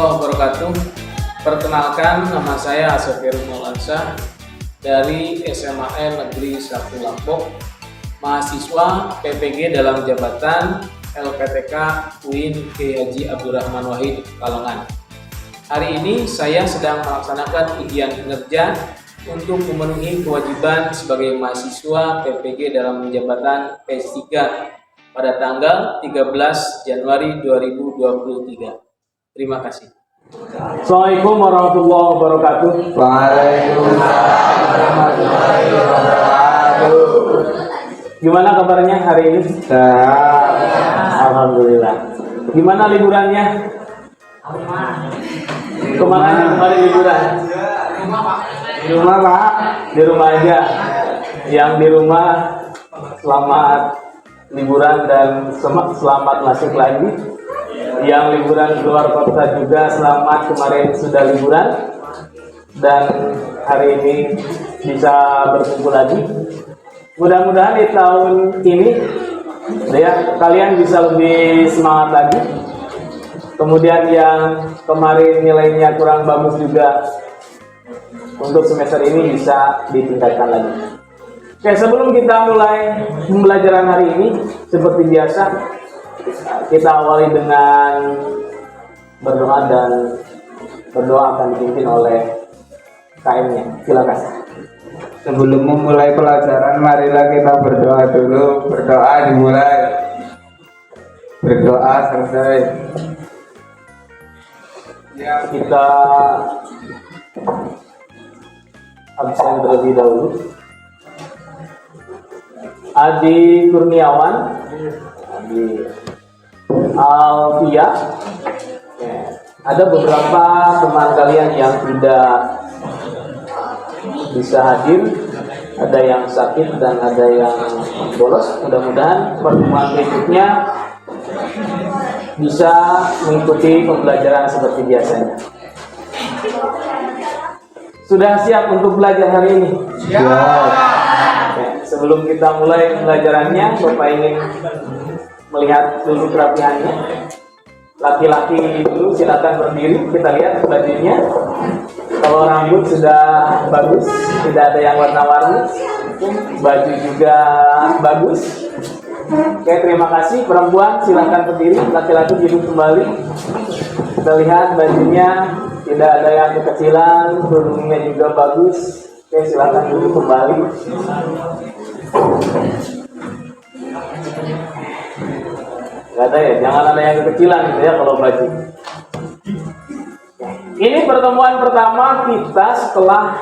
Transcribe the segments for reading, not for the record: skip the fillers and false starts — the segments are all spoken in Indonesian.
warahmatullahi wabarakatuh. Perkenalkan, nama saya Asofirul Maulansyah dari SMA Negeri 1 Lombok, mahasiswa PPG dalam jabatan LPTK UIN Kiai Haji Abdurrahman Wahid Pekalongan. Hari ini saya sedang melaksanakan ujian kinerja untuk memenuhi kewajiban sebagai mahasiswa PPG dalam jabatan PS3 pada tanggal 13 Januari 2023. Terima kasih. Assalamualaikum warahmatullahi wabarakatuh. Waalaikumsalam warahmatullahi wabarakatuh. Gimana kabarnya hari ini? Sehat. Alhamdulillah. Gimana liburannya? Kemana liburan? Di rumah Pak. Di rumah aja. Yang di rumah selamat liburan dan selamat masuk lagi. Yang liburan keluar kota juga selamat, kemarin sudah liburan dan hari ini bisa berkumpul lagi. Mudah-mudahan di tahun ini ya kalian bisa lebih semangat lagi. Kemudian yang kemarin nilainya kurang bagus juga untuk semester ini bisa ditingkatkan lagi. Oke, sebelum kita mulai pembelajaran hari ini, seperti biasa kita awali dengan berdoa dan berdoa akan dipimpin oleh KM-nya. Silakan. Sebelum memulai pelajaran, marilah kita berdoa dulu. Berdoa dimulai. Berdoa selesai. Ya, kita absen terlebih dahulu. Adi Kurniawan, Adi Alfia. Ada beberapa teman kalian yang tidak bisa hadir, ada yang sakit dan ada yang bolos. Mudah-mudahan pertemuan berikutnya bisa mengikuti pembelajaran seperti biasanya. Sudah siap untuk belajar hari ini? Siap. Oke, sebelum kita mulai pembelajarannya, Bapak ingin melihat dulu kerapihannya. Laki-laki dulu silakan berdiri, kita lihat bajunya. Kalau rambut sudah bagus, tidak ada yang warna-warni, baju juga bagus. Oke, terima kasih. Perempuan silakan berdiri, laki-laki duduk kembali. Kita lihat bajunya tidak ada yang kekecilan, kerudungnya juga bagus. Oke, silakan duduk kembali. Gak ada ya, jangan ada yang kekecilan gitu ya kalau baju. Ini pertemuan pertama kita setelah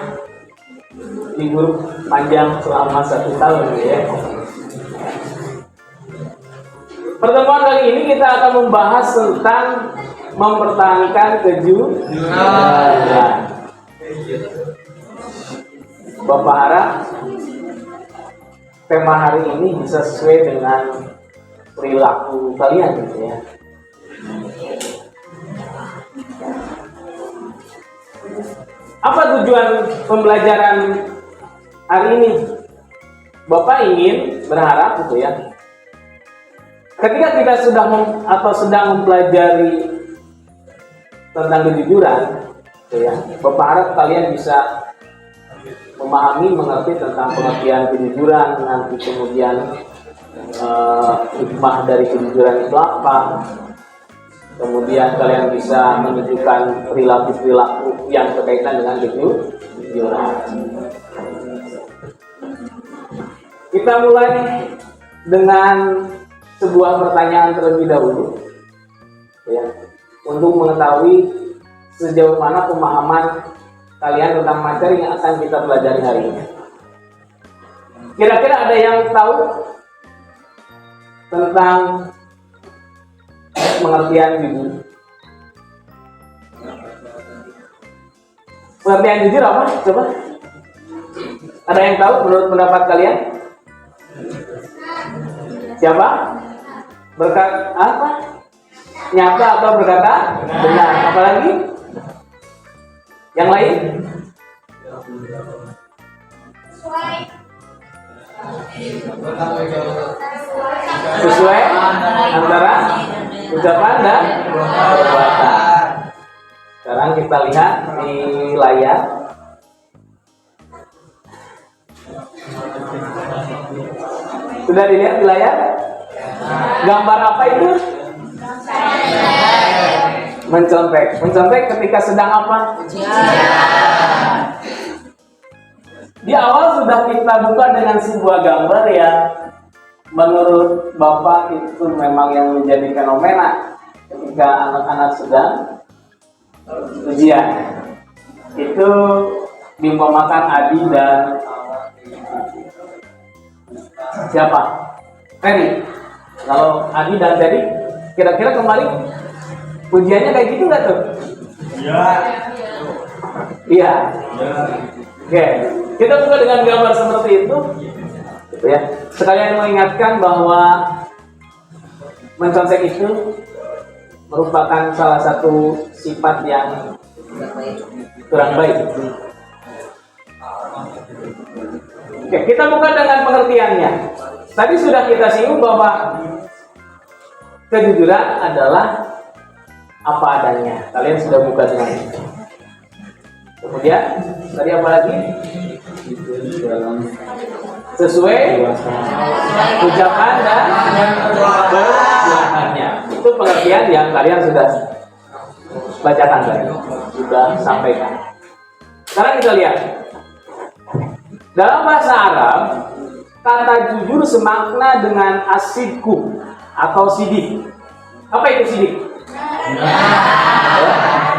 libur panjang selama 1 tahun ya. Pertemuan kali ini kita akan membahas tentang mempertahankan kejujuran. Bapak harap tema hari ini bisa sesuai dengan perilaku kalian gitu ya. Apa tujuan pembelajaran hari ini? Bapak ingin berharap gitu ya. Ketika kita sudah sedang mempelajari tentang kejujuran, gitu ya, Bapak harap kalian bisa memahami, mengerti tentang pengertian kejujuran, nanti kemudian hikmah dari kejujuran itu apa. Kemudian kalian bisa menunjukkan perilaku-perilaku yang berkaitan dengan kejujuran. Kita mulai dengan sebuah pertanyaan terlebih dahulu, ya, untuk mengetahui sejauh mana pemahaman kalian tentang materi yang akan kita pelajari hari ini. Kira-kira ada yang tahu tentang pengertian jujur? Pengertian jujur apa? Coba. Ada yang tahu menurut pendapat kalian? Siapa? Berkata apa? Nyata atau berkata benar? Apa lagi? Yang lain? Sesuai antara ucapan dan perbuatan. Sekarang kita lihat di layar. Sudah dilihat di layar? Gambar apa itu? Mencontek. Mencontek ketika sedang apa? Di awal sudah kita buka dengan sebuah gambar yang menurut Bapak itu memang yang menjadi fenomena ketika anak-anak sedang ujian. Itu diumpamakan Adi dan siapa? Ferry. Kalau Adi dan Ferry, kira-kira kemarin ujiannya kayak gitu nggak tuh? Iya. Iya. Oke, kita buka dengan gambar seperti itu. Gitu ya. Sekalian mengingatkan bahwa mencontek itu merupakan salah satu sifat yang kurang baik. Oke, kita buka dengan pengertiannya. Tadi sudah kita singgung bahwa kejujuran adalah apa adanya. Kalian sudah buka dengan itu. Kemudian tadi apa lagi? Sesuai ucapan dan perbuatannya. Itu pengertian yang kalian sudah bacakan tadi, sudah sampaikan. Sekarang kita lihat. Dalam bahasa Arab, kata jujur semakna dengan asidku atau sidik. Apa itu sidik?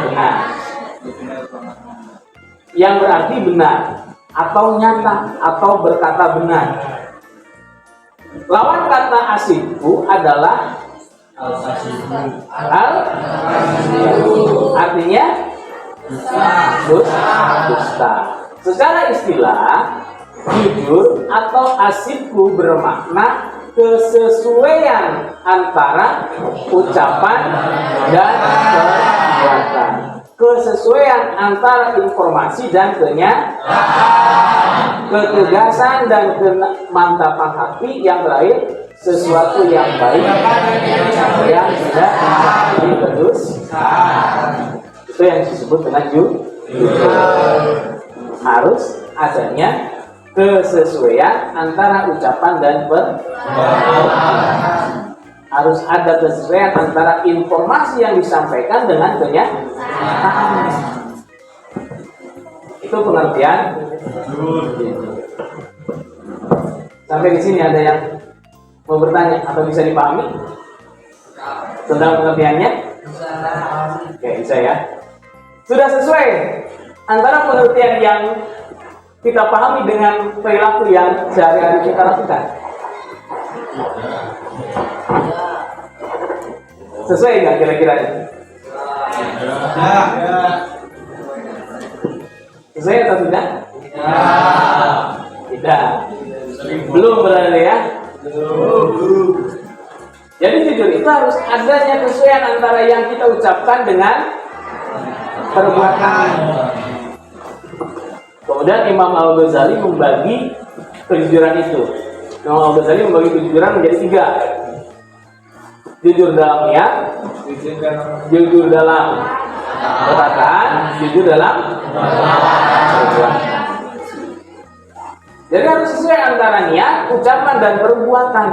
Benar. Yang berarti benar atau nyata atau berkata benar. Lawan kata asidku adalah artinya dusta. Secara istilah, jujur atau asidku bermakna kesesuaian antara ucapan dan perbuatan. Kesesuaian antara informasi dan kenyataan, ketegasan dan kemantapan hati, yang terakhir sesuatu yang baik yang tidak didustai. Itu yang disebut dengan jujur. Harus adanya kesesuaian antara ucapan dan perbuatan. Harus ada kesesuaian antara informasi yang disampaikan dengan kenyataan. Itu pengertian. Sampai di sini ada yang mau bertanya atau bisa dipahami tentang pengertiannya? Oke, bisa ya. Sudah sesuai antara pengertian yang kita pahami dengan perilaku yang sehari-hari kita lakukan. Sesuai nggak kira-kira ini? Sesuai atau tidak? Tidak. Belum berarti ya? Jadi jujur itu harus adanya kesesuaian antara yang kita ucapkan dengan perbuatan. Kemudian Imam Al-Ghazali membagi kejujuran itu. Imam Al-Ghazali membagi kejujuran menjadi 3. Jujur dalam niat, jujur dalam perkataan, jujur dalam perbuatan. Jadi harus sesuai antara niat, ucapan dan perbuatan.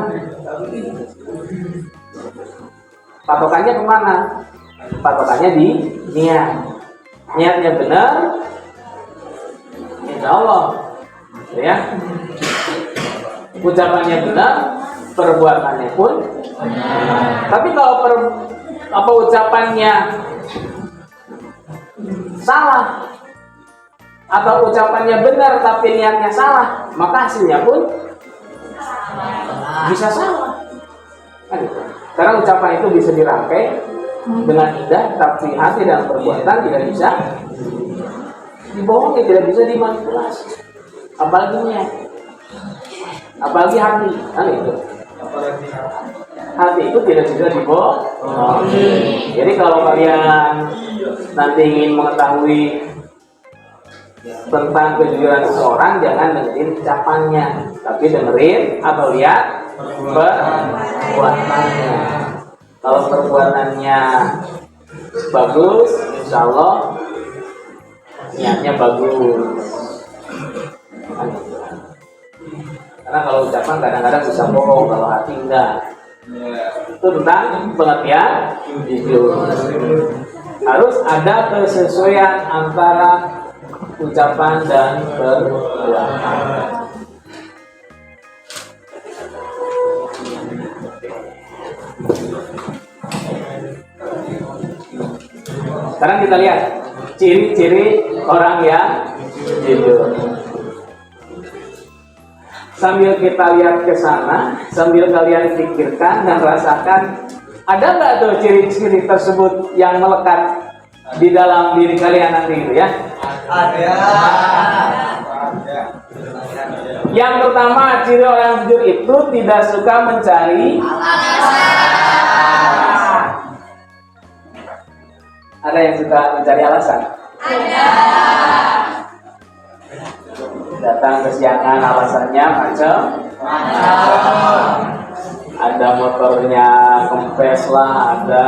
Patokannya kemana? Patokannya di niat. Niatnya benar, insya Allah, ya. Ucapannya benar, perbuatannya pun. Tapi kalau ucapannya salah atau ucapannya benar tapi niatnya salah, maka hasilnya pun bisa salah. Kan gitu. Karena ucapan itu bisa dirangkai dengan indah, tapi hati dan perbuatan tidak bisa dibohongi, tidak bisa dimanipulasi. Apalagi niat, apalagi hati, kan itu. Hati itu tidak bisa dibohongi. Jadi kalau kalian nanti ingin mengetahui tentang kejujuran seseorang, jangan dengerin ucapannya, tapi dengerin atau lihat perbuatannya. Kalau perbuatannya bagus, insya Allah niatnya bagus. Karena kalau ucapan kadang-kadang bisa bohong, kalau hati enggak. Itu tentang pengertian jujur. Harus ada kesesuaian antara ucapan dan perbuatan. Sekarang kita lihat ciri-ciri orang yang jujur. Sambil kita lihat ke sana, sambil kalian pikirkan dan rasakan, ada nggak tuh ciri-ciri tersebut yang melekat di dalam diri kalian nanti itu ya? Ada. Yang pertama, ciri orang jujur itu tidak suka mencari alasan. Ada yang suka mencari alasan? Ada. Datang kesiangan alasannya macam ada motornya kempes lah, ada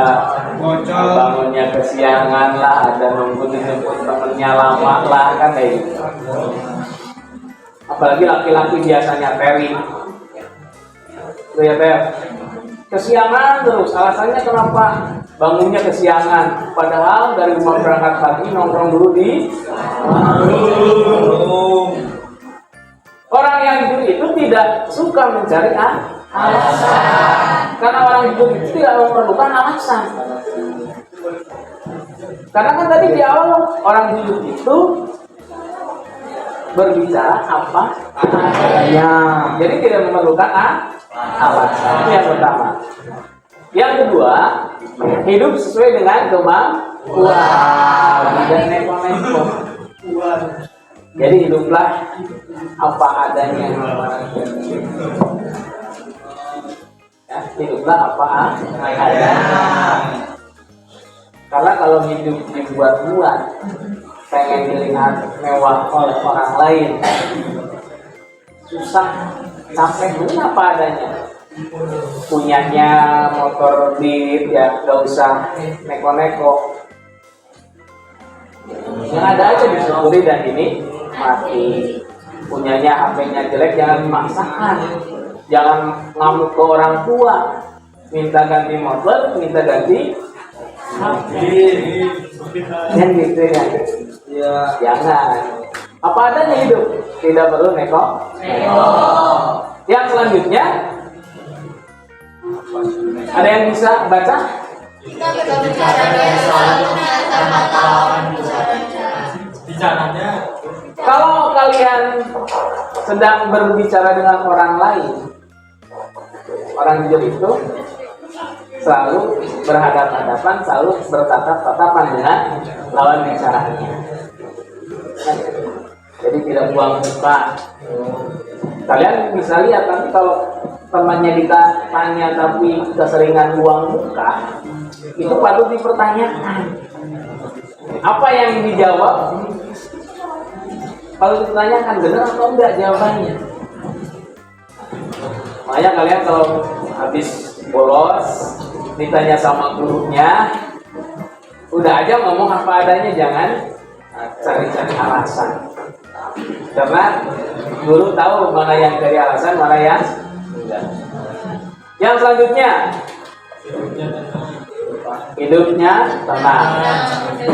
bangunnya kesiangan lah, ada nunggu dijemput temennya lama lah, kan kayak gitu. Apalagi laki-laki biasanya Terry tuh ya Ter, kesiangan terus, alasannya kenapa bangunnya kesiangan, padahal dari rumah berangkat pagi nongkrong dulu di orang yang jujur itu tidak suka mencari alasan. Karena orang jujur itu tidak memerlukan alasan. Karena kan tadi di awal orang jujur itu berbicara apa adanya. Jadi tidak memerlukan alasan. Itu yang pertama. Yang kedua, hidup sesuai dengan kemampuan dan neko-neko. Jadi hiduplah apa adanya. Ya, hiduplah apa adanya. Karena kalau hidup dibuat-buat, pengen dilihat mewah oleh orang lain, susah, capek, ini apa adanya. Punyanya motor Beat ya, gak usah neko-neko. Yang ada aja disyukuri dan ini mati. Punyanya HP-nya jelek, jangan dimaksakan. Jangan ngamuk ke orang tua, minta ganti motor, minta ganti HP. Yang gitu ya. Ya, jangan. Apa adanya hidup, tidak perlu neko. Yang selanjutnya, ada yang bisa baca? Kita berbicara dengan selalunya tanpa lawan bicaranya. Kalau kalian sedang berbicara dengan orang lain, orang jujur itu selalu berhadapan-hadapan, selalu bertatap-tatapan dengan lawan bicaranya. Jadi tidak buang muka. Kalian bisa lihat nanti kalau temannya kita tanya tapi keseringan buang muka, itu patut dipertanyakan. Apa yang dijawab patut dipertanyakan, benar atau enggak jawabannya. Makanya kalian kalau habis bolos ditanya sama gurunya, udah aja ngomong apa adanya, jangan cari-cari alasan. Karena guru tahu mana yang dari alasan, mana yang enggak. Yang selanjutnya, hidupnya tenang,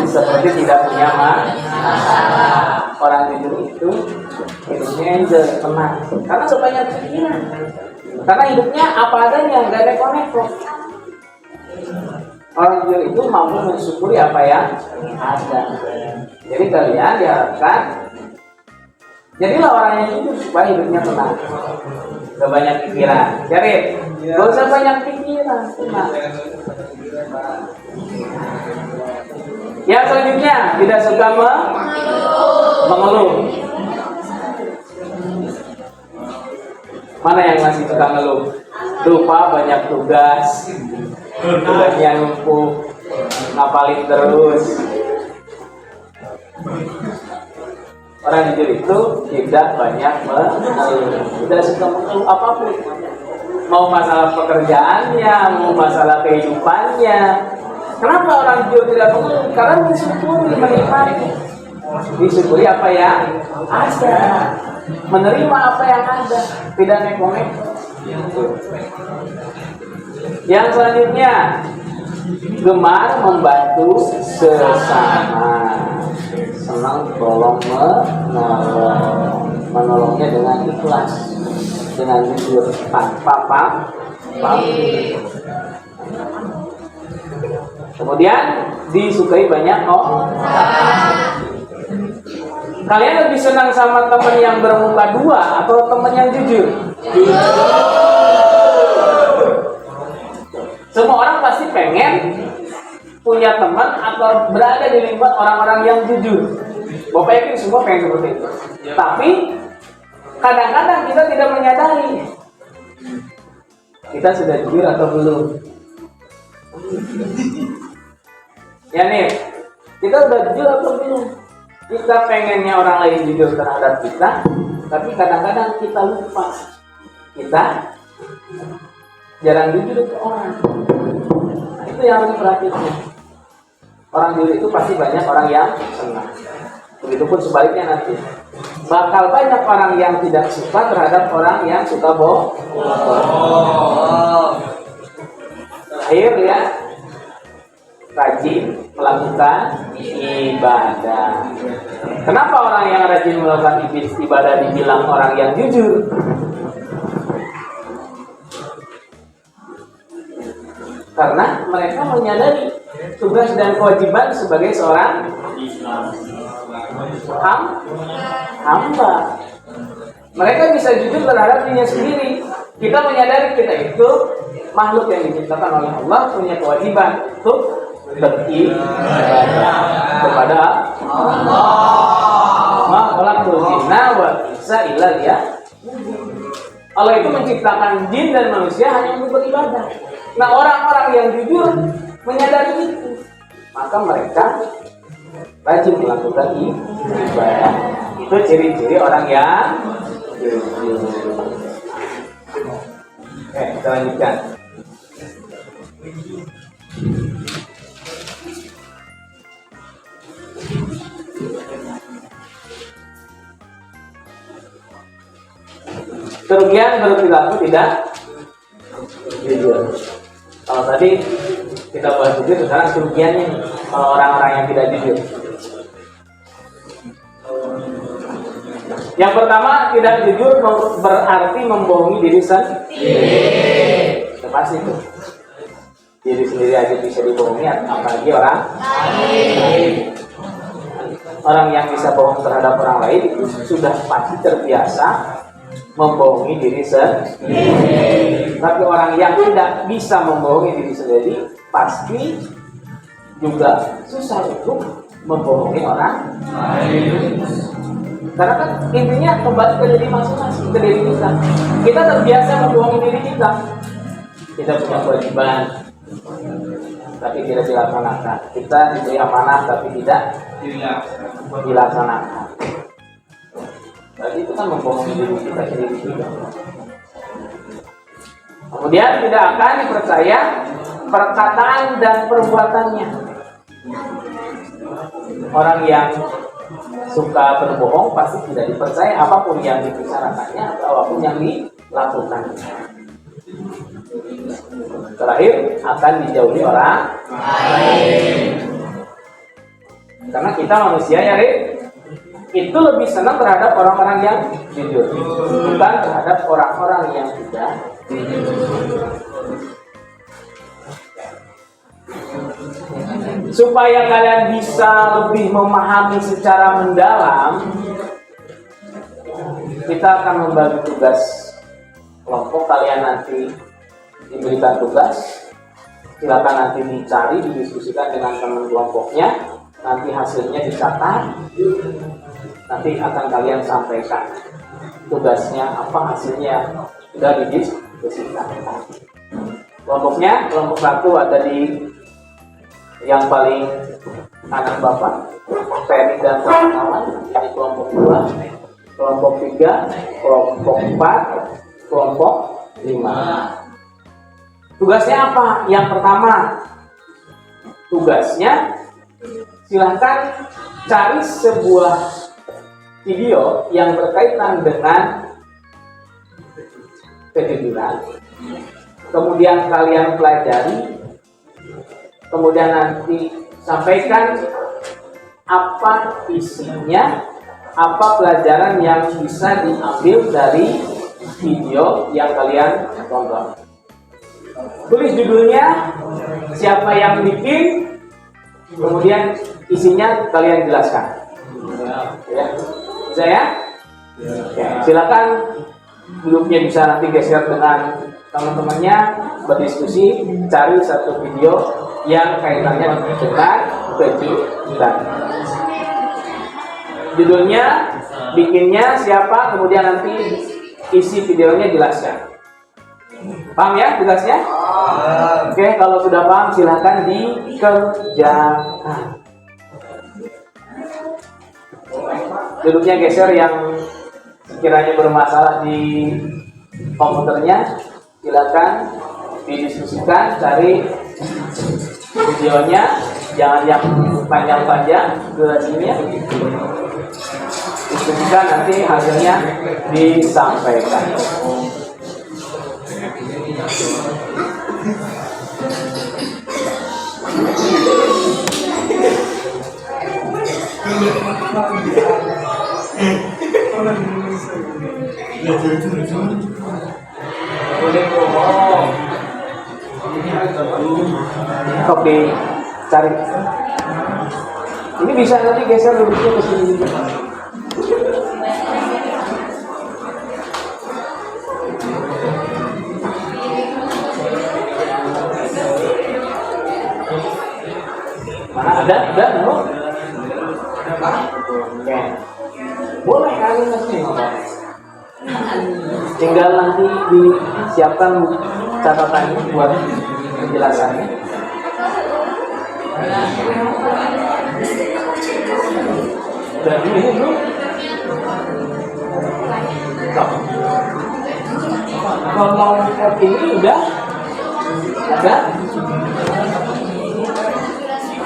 seperti tidak punya masalah. Orang jujur itu hidupnya enjoy, tenang, karena sebanyak pikiran. Karena hidupnya apa adanya, nggak neko-neko. Orang jujur itu mampu mensyukuri apa yang ada. Jadi kalian diharapkan jadilah orang yang jujur supaya hidupnya tenang, gak banyak pikiran. Jarif, gak usah banyak pikiran, tenang. Yang selanjutnya, tidak suka mengeluh. Mana yang masih suka ngeluh? Lupa banyak tugas, tugasnya numpuk, ngapalin terus. Orang jujur itu tidak banyak mengeluh, tidak suka mengeluh apapun. Mau masalah pekerjaannya, mau masalah kehidupannya. Kenapa orang jujur tidak mengeluh? Karena mensyukuri, menikmati. disyukuri apa yang ada, menerima apa yang ada, tidak neko-neko. Yang selanjutnya, gemar membantu sesama, senang tolong menolongnya dengan ikhlas, dengan jujur, tanpa pamrih. Kemudian disukai banyak orang. Kalian lebih senang sama teman yang bermuka dua atau teman yang jujur? Semua orang pasti pengen punya teman atau berada di lingkungan orang-orang yang jujur. Bapak yakin semua pengen seperti itu. Tapi kadang-kadang kita tidak menyadari kita sudah jujur atau belum. Ya nih, kita udah jujur atau belum? Kita pengennya orang lain jujur terhadap kita, tapi kadang-kadang kita lupa. Kita jarang jujur ke orang. Nah, itu yang harus diperhatikan. Orang jujur itu pasti banyak orang yang senang. Begitupun sebaliknya nanti. Bakal banyak orang yang tidak suka terhadap orang yang suka bohong. Terakhir ya, rajin melakukan ibadah. Kenapa orang yang rajin melakukan ibadah dibilang orang yang jujur? Karena mereka menyadari tugas dan kewajiban sebagai seorang hamba. Mereka bisa jujur terhadap dirinya sendiri. Kita menyadari kita itu makhluk yang diciptakan oleh Allah, punya kewajiban untuk beribadah kepada Allah. Ma khalaqtul jinna wal insa illa liya'budun. Allah itu menciptakan jin dan manusia hanya untuk beribadah. Nah, orang-orang yang jujur menyadari itu, maka mereka rajin melakukan ibadah. Itu ciri-ciri orang yang jujur. Oke, kita lanjutkan. Kerugian berperilaku tidak jujur. Kalau tadi kita bahas jujur, sekarang kerugiannya kalau orang-orang yang tidak jujur. Yang pertama, tidak jujur berarti membohongi diri sendiri. Itu pasti tuh. Diri sendiri aja bisa dibohongi, apalagi orang lain. Orang yang bisa bohong terhadap orang lain itu sudah pasti terbiasa membohongi diri sendiri. Tapi orang yang tidak bisa membohongi diri sendiri pasti juga susah untuk membohongi orang lain. Karena kan intinya kembali ke diri masing-masing, ke diri kita. Kita terbiasa membohongi diri kita. Kita punya kewajiban, tapi tidak dilaksanakan. Kita diberi amanah, tapi tidak dilaksanakan. Berarti itu kan membohongi diri kita sendiri juga. Kemudian tidak akan dipercaya perkataan dan perbuatannya. Orang yang suka berbohong pasti tidak dipercaya apapun yang dibicarakannya atau apapun yang dilakukannya. Terakhir akan dijauhi orang lain. Karena kita manusia ya, itu lebih senang terhadap orang-orang yang jujur, bukan terhadap orang-orang yang tidak jujur. Supaya kalian bisa lebih memahami secara mendalam, kita akan membagi tugas kelompok. Kalian nanti diberikan tugas, silakan nanti dicari, didiskusikan dengan teman kelompoknya, nanti hasilnya dicatat, nanti akan kalian sampaikan tugasnya apa, hasilnya sudah didiskusikan. Kelompoknya, kelompok 1 ada di yang paling kanan Bapak, Ferry dan kawan-kawan. Ini kelompok 2, kelompok 3, kelompok 4, kelompok 5. Tugasnya apa? Yang pertama, tugasnya silahkan cari sebuah video yang berkaitan dengan ketiduran, kemudian kalian pelajari, kemudian nanti sampaikan apa isinya, apa pelajaran yang bisa diambil dari video yang kalian tonton. Tulis judulnya, siapa yang bikin, kemudian isinya kalian jelaskan. Ya, bisa ya? Ya, silakan grupnya bisa nanti geser dengan teman-temannya, berdiskusi, cari satu video yang kaitannya dengan kejujuran. Judulnya, bikinnya siapa, kemudian nanti isi videonya jelaskan. Paham ya tugasnya? Oke, kalau sudah paham silakan dikerjakan. Duduknya geser yang sekiranya bermasalah di komputernya, silakan didiskusikan, cari videonya, jangan yang panjang-panjang durasinya. Diskusikan, nanti hasilnya disampaikan. Oke, cari. Ini bisa nanti geser duduknya ke sini. Mana ada? No? Oke. Boleh kalian nanti tinggal nanti disiapkan catatannya buat penjelasannya. Jadi ini bro, kalau ini udah ada,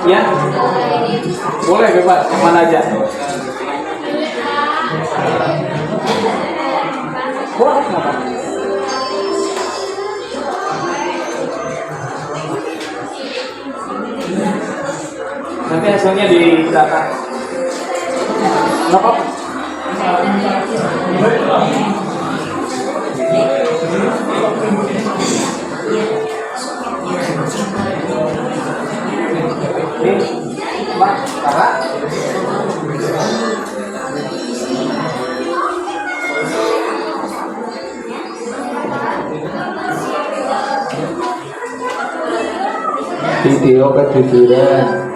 ya boleh bebas kemana aja. Boleh kenapa? Nanti hasilnya dicatat. Nggak apa-apa. Ini, Pak, Kakak. Video kejujuran.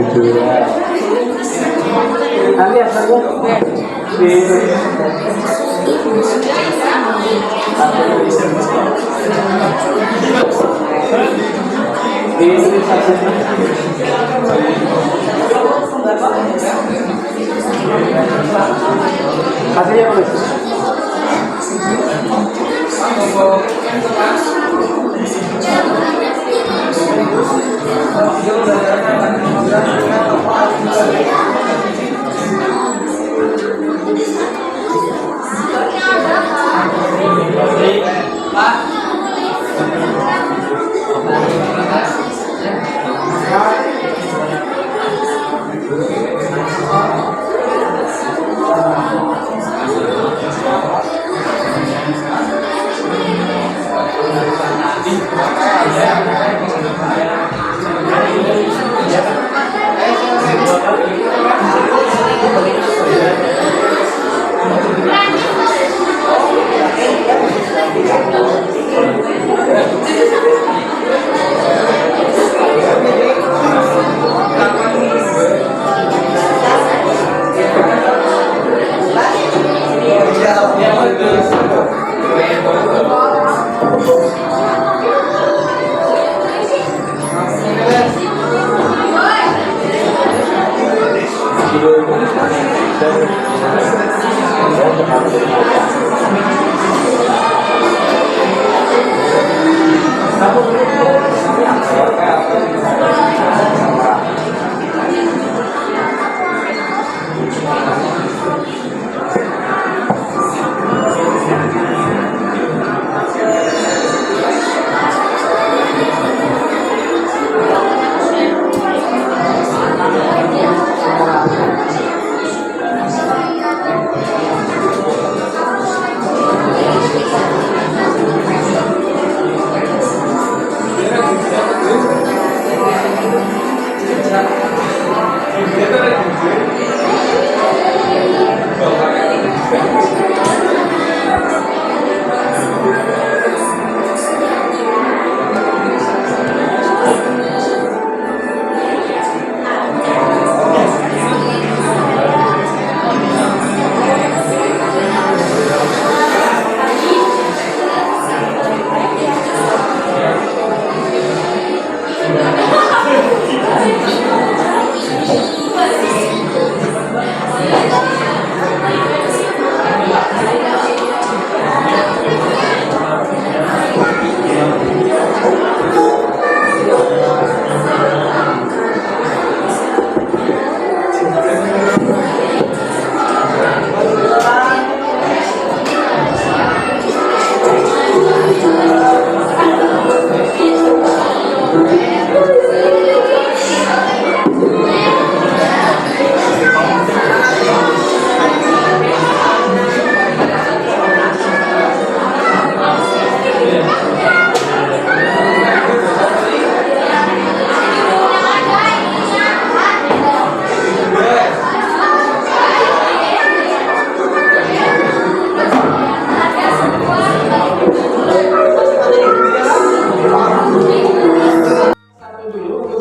dijual. Nanti hasilnya di hasilnya tulis.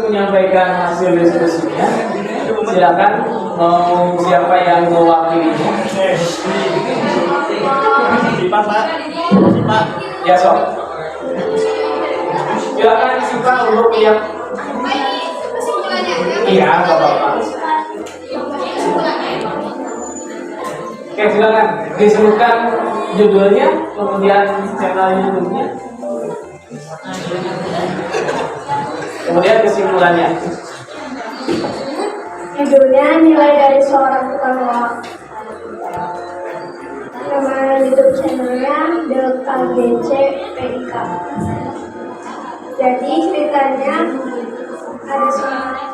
menyampaikan hasil diskusinya. Silakan, mau siapa yang mewakilinya? Pak. Ya, Sob. Silakan Sipa untuk yang iya, Bapak. Oke, silakan disebutkan judulnya, kemudian channel YouTube-nya, kemudian kesimpulannya. Judulnya nilai dari seorang tukang loak. Nama YouTube channelnya The KGC PIK. Jadi ceritanya ada seorang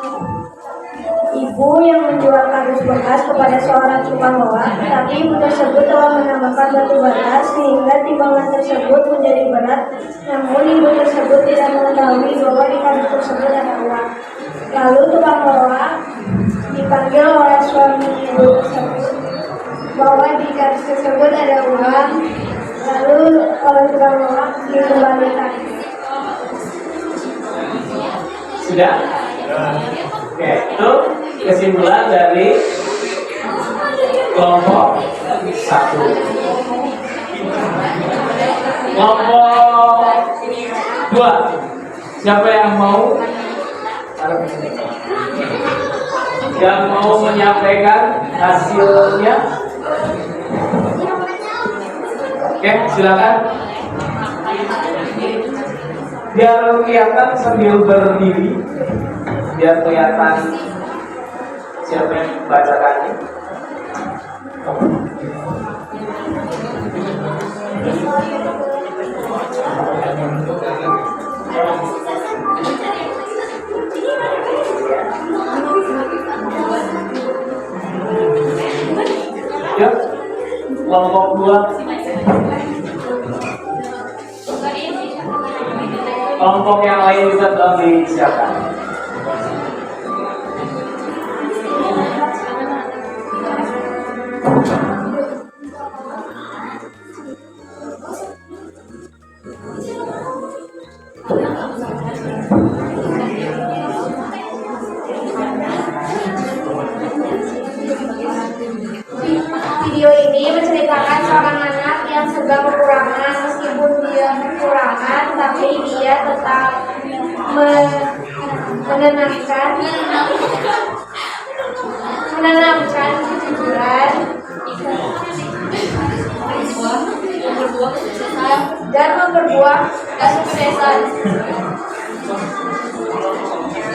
ibu yang menjual kardus bekas kepada seorang tukang loak, tapi ibu tersebut telah menambahkan batu bata sehingga timbangan tersebut menjadi berat. Namun ibu tersebut tidak mengetahui bahwa di kardus tersebut ada uang. Lalu tukang loak dipanggil oleh suami ibu tersebut bahwa di kardus tersebut ada uang. Lalu oleh tukang loak dikembalikan. Sudah? Oke, itu kesimpulan dari kelompok 1. Kelompok 2. Siapa yang mau menyampaikan hasilnya? Oke, silakan. Biar kelihatan sambil berdiri, biar kelihatan siapa yang bacakannya. Ya, kelompok 2. Kelompok yang lain juga telah disiapkan. Video ini menceritakan seorang anak yang serba kekurangan. Meskipun dia kekurangan, tapi dia tetap menanamkan kejujuran dan memperbuah kesuksesan.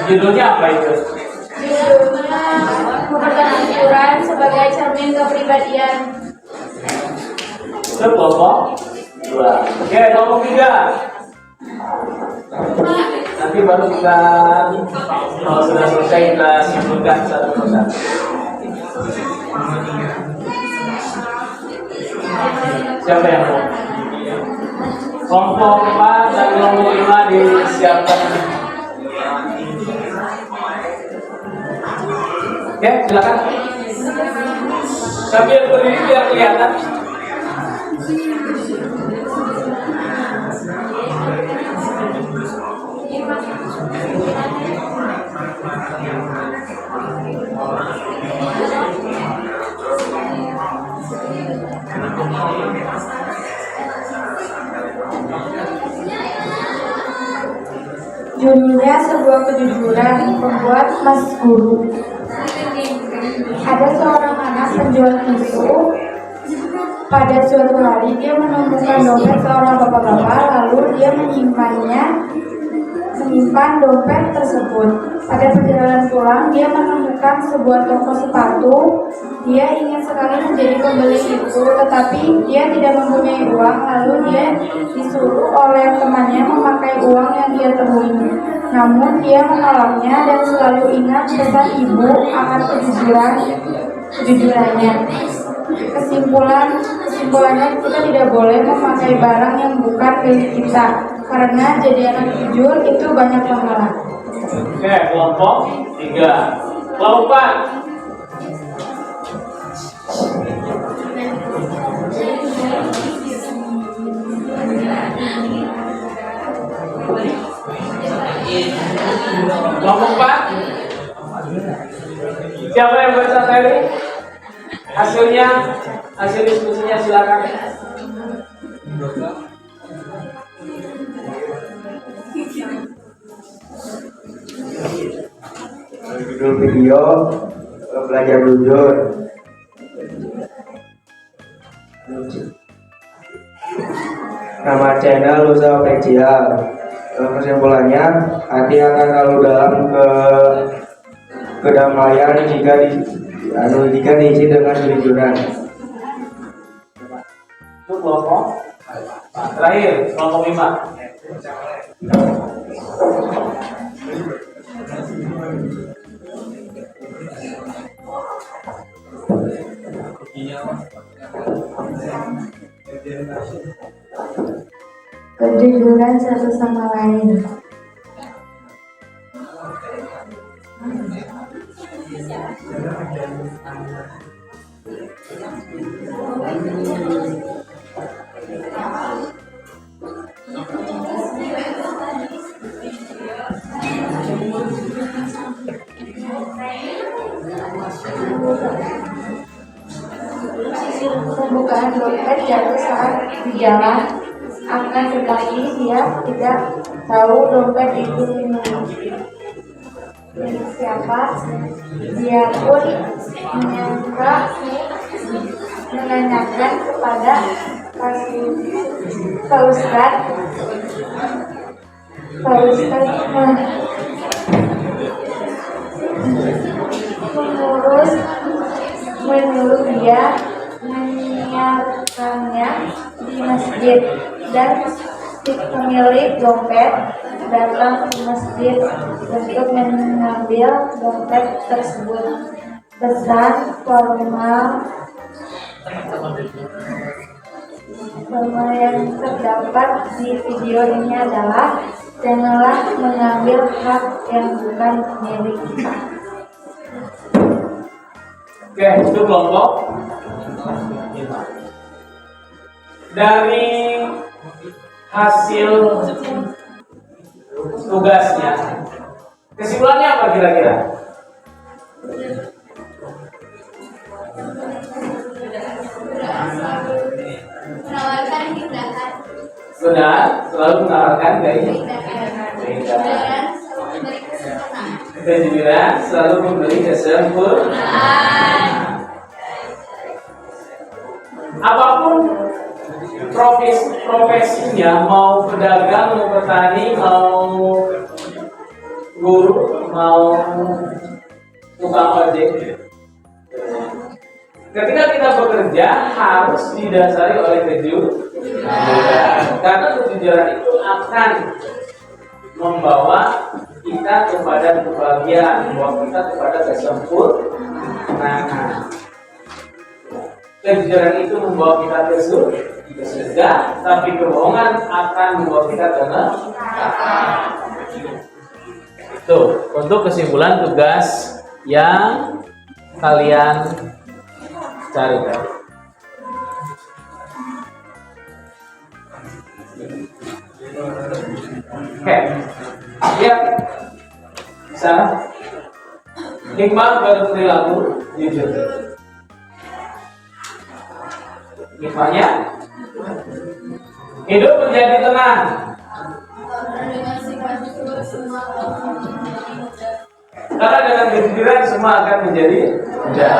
Judulnya apa itu? Judulnya memegang kejujuran sebagai cermin kepribadian. Itu kelompok 2. Oke, kelompok 3. Nanti baru kita, kalau sudah selesai, kita simpulkan satu persatu. Siapa yang mau? Kelompok 4 dan kelompok 5 disiapkan. Oke, silakan. Sambil berdiri biar kelihatan. Judulnya sebuah kejujuran membuat Mas Guru. Ada seorang anak penjual susu. Pada suatu hari dia menemukan dompet seorang bapak-bapak, lalu dia menyimpan dompet tersebut. Pada perjalanan pulang, dia menemukan sebuah toko sepatu. Dia ingin sekali menjadi pembeli itu, tetapi dia tidak mempunyai uang. Lalu dia disuruh oleh temannya memakai uang yang dia temui. Namun dia menolaknya dan selalu ingat pesan ibu akan kejujurannya. Kesimpulannya kita tidak boleh memakai barang yang bukan milik kita, karena jadi anak jujur itu banyak pahala. Oke, kelompok 3. Kelompok 4. Kelompok 4. Siapa yang baca tadi? Hasil diskusinya silakan. Judul video belajar jujur. Nama channel Lusa Official. Kesimpulannya, hati akan selalu dalam kedamaian jika diisi dengan kejujuran. Itu kelompok terakhir, kelompok 5. Kejujuran satu sama lain. menemukan dompet jatuh saat di jalan, akan tetapi dia tidak tahu dompet itu milik siapa. Dia pun menanyakan kepada Pak Ustadz menyuruh dia menyiarkannya di masjid, dan si pemilik dompet datang ke masjid untuk mengambil dompet tersebut. Pesan formal yang terdapat di video ini adalah janganlah mengambil hak yang bukan milik kita. Oke, itu kelompok 5. Dari hasil tugasnya, kesimpulannya apa kira-kira? Menawarkan tindakan Benar, selalu menawarkan keindahan. Kejujuran selalu memberi kesempurnaan. Apapun profesinya, mau pedagang, mau petani, mau guru, mau tukang ojek, ketika kita bekerja harus didasari oleh kejujuran, karena kejujuran itu akan membawa kita kepada kebahagiaan, membawa kita kepada kesempurnaan. Kejujuran itu membawa kita ke surga, tapi kebohongan akan membawa kita ke neraka. Tuh, untuk kesimpulan tugas yang kalian cari tahu. Oke, lihat sana. Hikmah berperilaku jujur. Hikmahnya, hidup menjadi tenang. Karena dengan kejujuran semua akan menjadi mudah.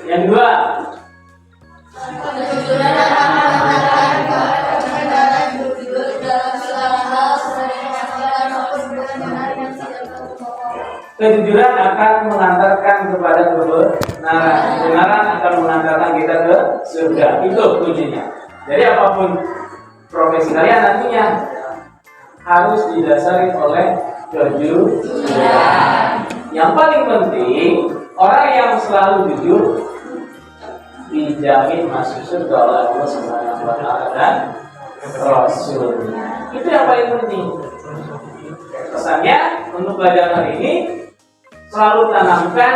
Yang kedua, kejujuran akan mengantarkan kepada kebenaran jujur dalam segala hal, sebagai kesabaran maupun kebenaran yang tidak berbohong. kejujuran akan mengantarkan kepada kebenaran. Kebenaran akan mengantarkan kita ke surga. Itu kuncinya. Jadi apapun profesi kalian nantinya harus didasari oleh kejujuran. Yang paling penting, orang yang selalu jujur dijamin masuk surga oleh Allah Subhanahu wa Ta'ala dan Rasul. Itu yang paling penting. Pesannya untuk pelajaran hari ini, selalu tanamkan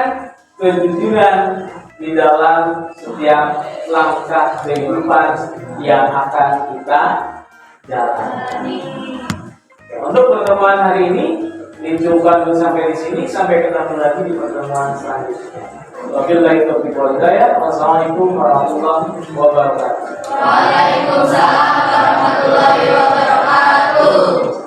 kejujuran di dalam setiap langkah kehidupan yang akan kita jalani. Untuk pertemuan hari ini dicoba dulu sampai di sini, sampai ketemu lagi di pertemuan selanjutnya. Wabillahi taufiq wal hidayah. Wassalamualaikum warahmatullahi wabarakatuh. Waalaikumsalam warahmatullahi wabarakatuh.